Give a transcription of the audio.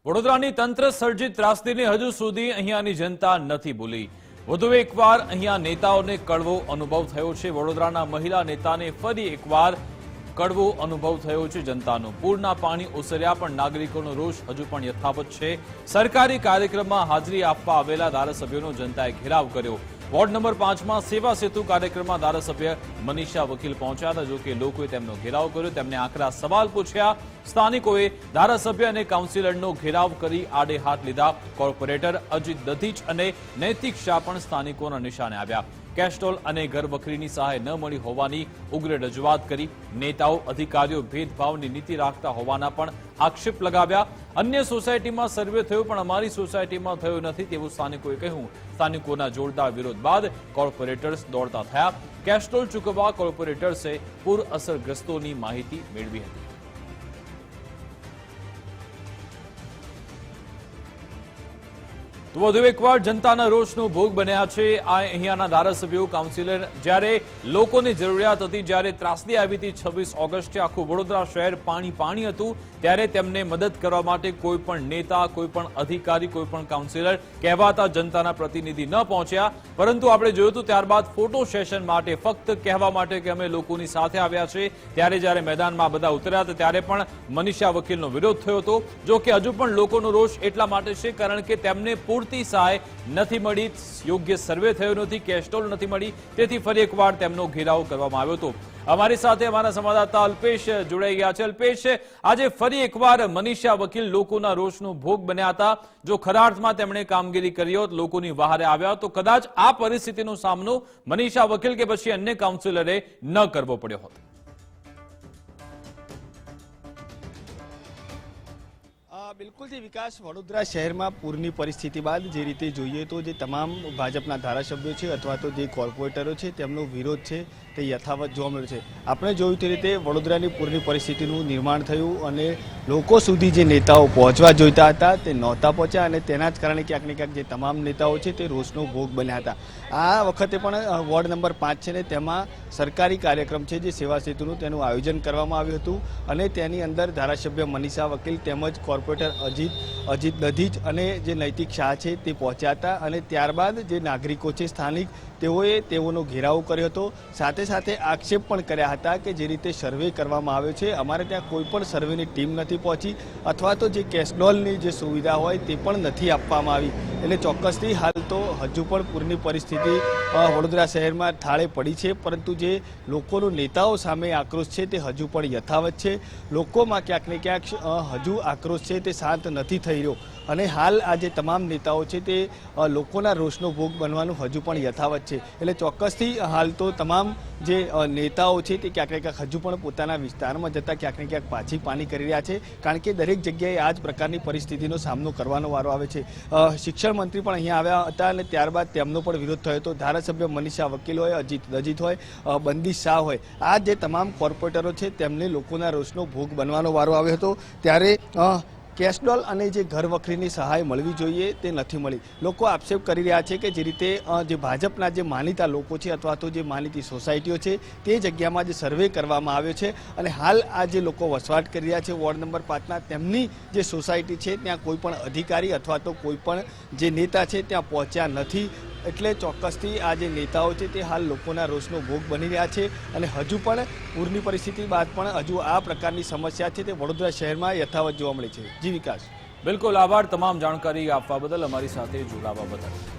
વડોદરાની તંત્ર સર્જિત ત્રાસદીને હજુ સુધી અહીંયાની જનતા નથી ભૂલી। વધુ એકવાર અહીંયા નેતાઓને કડવો અનુભવ થયો છે। વડોદરાના મહિલા નેતાને ફરી એકવાર કડવો અનુભવ થયો છે જનતાનો। પૂરના પાણી ઓસર્યા પણ નાગરિકોનો રોષ હજુ પણ યથાવત છે। સરકારી કાર્યક્રમમાં હાજરી આપવા આવેલા ધારાસભ્યોનો જનતાએ ઘેરાવ કર્યો। વોર્ડ નંબર 5 માં સેવા સેતુ કાર્યક્રમમાં ધારાસભ્ય મનીષા વકીલ પહોંચ્યા હતા, જો કે લોકોએ તેમનો ઘેરાવ કર્યો, તેમને આકરા સવાલ પૂછ્યા। સ્થાનિકોએ ધારાસભ્ય અને કાઉન્સિલરનો ઘેરાવ કરી આડે હાથ લીધા। કોર્પોરેટર અજીત દધીચ અને નૈતિક શાહ પણ સ્થાનિકોના નિશાને આવ્યા। કેસ્ટોલ અને ઘરવખરીની સહાય ન મળી હોવાની ઉગ્ર રજૂઆત કરી। નેતાઓ અધિકારીઓ ભેદભાવની નીતિ રાખતા હોવાના પણ આક્ષેપ લગાવ્યા। અન્ય સોસાયટીમાં સર્વે થયો પણ અમારી સોસાયટીમાં થયો નથી તેવું સ્થાનિકોએ કહ્યું। સ્થાનિકોના જોરદાર વિરોધ બાદ કોર્પોરેટર્સ દોડતા થયા। કેસ્ટોલ ચૂકવવા કોર્પોરેટર્સે પૂર અસરગ્રસ્તોની માહિતી મેળવી હતી। તો વધુ એકવાર જનતાના રોષનો ભોગ બન્યા છે આ અહીંયાના ધારાસભ્યો, કાઉન્સિલર। જ્યારે લોકોની જરૂરિયાત હતી, જ્યારે ત્રાસદી આવી હતી 26 ઓગસ્ટે આખું વડોદરા શહેર પાણી હતું, ત્યારે તેમને મદદ કરવા માટે કોઈ પણ નેતા, કોઈ પણ અધિકારી, કોઈ પણ કાઉન્સિલર કહેવાતા જનતાના પ્રતિનિધિ ન પહોંચ્યા। પરંતુ આપણે જોયું હતું ત્યારબાદ ફોટો સેશન માટે, ફક્ત કહેવા માટે કે અમે લોકોની સાથે આવ્યા છે, ત્યારે જ્યારે મેદાનમાં બધા ઉતર્યા હતા ત્યારે પણ મનીષા વકીલનો વિરોધ થયો હતો। જો કે હજુ પણ લોકોનો રોષ એટલા માટે છે કારણ કે તેમને પૂરતી સહાય નથી મળી, યોગ્ય સર્વે થયો નથી, કેસ્ટોલ નથી મળી, તેથી ફરી એકવાર તેમનો ઘેરાવ કરવામાં આવ્યો હતો। અમારી સાથે અમારા સંવાદદાતા અલ્પેશ જોડાઈ ગયા છે। અલ્પેશ, આજે ફરી એકવાર મનીષા વકીલ લોકોના રોષનો ભોગ બન્યા હતા। જો ખરા અર્થમાં તેમણે કામગીરી કરી હોત, લોકોની વહારે આવ્યા તો કદાચ આ પરિસ્થિતિનો સામનો મનીષા વકીલ કે પછી અન્ય કાઉન્સિલરે ન કરવો પડ્યો હોત। બિલકુલ જે વિકાસ, વડોદરા શહેરમાં પૂરની પરિસ્થિતિ બાદ જે રીતે જોઈએ તો જે તમામ ભાજપના ધારાસભ્યો છે અથવા તો જે કોર્પોરેટરો છે તેમનો વિરોધ છે તે યથાવત જોવા મળ્યો છે। આપણે જોયું તે રીતે વડોદરાની પૂરની પરિસ્થિતિનું નિર્માણ થયું અને લોકો સુધી જે નેતાઓ પહોંચવા જોઈતા હતા તે નહોતા પહોંચ્યા અને તેના જ કારણે ક્યાંક ને ક્યાંક જે તમામ નેતાઓ છે તે રોષનો ભોગ બન્યા હતા। આ વખતે પણ વોર્ડ નંબર 5 છે ને તેમાં સરકારી કાર્યક્રમ છે જે સેવા સેતુનું, તેનું આયોજન કરવામાં આવ્યું હતું અને તેની અંદર ધારાસભ્ય મનીષા વકીલ તેમજ કોર્પોરેટર અજીત દધીચ અને જે નૈતિક શાહ છે તે પહોંચ્યા હતા અને ત્યારબાદ જે નાગરિકો છે સ્થાનિક તેઓનો ઘેરાવ કર્યો હતો। સાથે સાથે આક્ષેપ પણ કર્યા હતા કે જે રીતે સર્વે કરવામાં આવ્યો છે, અમારે ત્યાં કોઈ પણ સર્વેની ટીમ નથી પહોંચી અથવા તો જે કેસ્ટોલની જે સુવિધા હોય તે પણ નથી આપવામાં આવી। એટલે ચોક્કસથી હાલ તો હજુ પણ પૂરની પરિસ્થિતિ વડોદરા શહેરમાં થાળે પડી છે, પરંતુ જે લોકોનો નેતાઓ સામે આક્રોશ છે તે હજુ પણ યથાવત છે। લોકોમાં ક્યાંક ને ક્યાંક હજુ આક્રોશ છે તે શાંત નથી થઈ રહ્યો અને હાલ આ જે તમામ નેતાઓ છે તે લોકોના રોષનો ભોગ બનવાનું હજુ પણ યથાવત છે। એટલે ચોક્કસથી હાલ તો તમામ જે નેતાઓ છે તે ક્યાંક ને ક્યાંક હજુ પણ પોતાના વિસ્તારમાં જતા ક્યાંક ને ક્યાંક પાછી પાની કરી રહ્યા છે, કારણ કે દરેક જગ્યાએ આ જ પ્રકારની પરિસ્થિતિનો સામનો કરવાનો વારો આવે છે। શિક્ષણ મંત્રી પણ અહીંયા આવ્યા હતા અને ત્યારબાદ તેમનો પણ વિરોધ થયો હતો। ધારાસભ્ય મનીષા વકીલ હોય, અજીત દધીચ હોય, બંદીશ શાહ હોય, આ જે તમામ કોર્પોરેટરો છે તેમને લોકોના રોષનો ભોગ બનવાનો વારો આવ્યો હતો। ત્યારે કેસ્ટોલ અને જે ઘરવખરીની સહાય મળવી જોઈએ તે નથી મળી। લોકો આક્ષેપ કરી રહ્યા છે કે જે રીતે જે ભાજપના જે માનીતા લોકો છે અથવા તો જે માનીતી સોસાયટીઓ છે તે જગ્યામાં જે સર્વે કરવામાં આવ્યો છે અને હાલ આ જે લોકો વસવાટ કરી રહ્યા છે વોર્ડ નંબર 5ના, તેમની જે સોસાયટી છે ત્યાં કોઈ પણ અધિકારી અથવા તો કોઈ પણ જે નેતા છે ત્યાં પહોંચ્યા નથી। એટલે ચોક્કસથી આ જે નેતાઓ છે તે હાલ લોકોના રોષનો ભોગ બની રહ્યા છે અને હજુ પણ પૂરની પરિસ્થિતિ બાદ પણ હજુ આ પ્રકારની સમસ્યા છે તે વડોદરા શહેરમાં યથાવત જોવા મળી છે। જી વિકાસ, બિલકુલ આભાર તમામ જાણકારી આપવા બદલ, અમારી સાથે જોડાવા બદલ।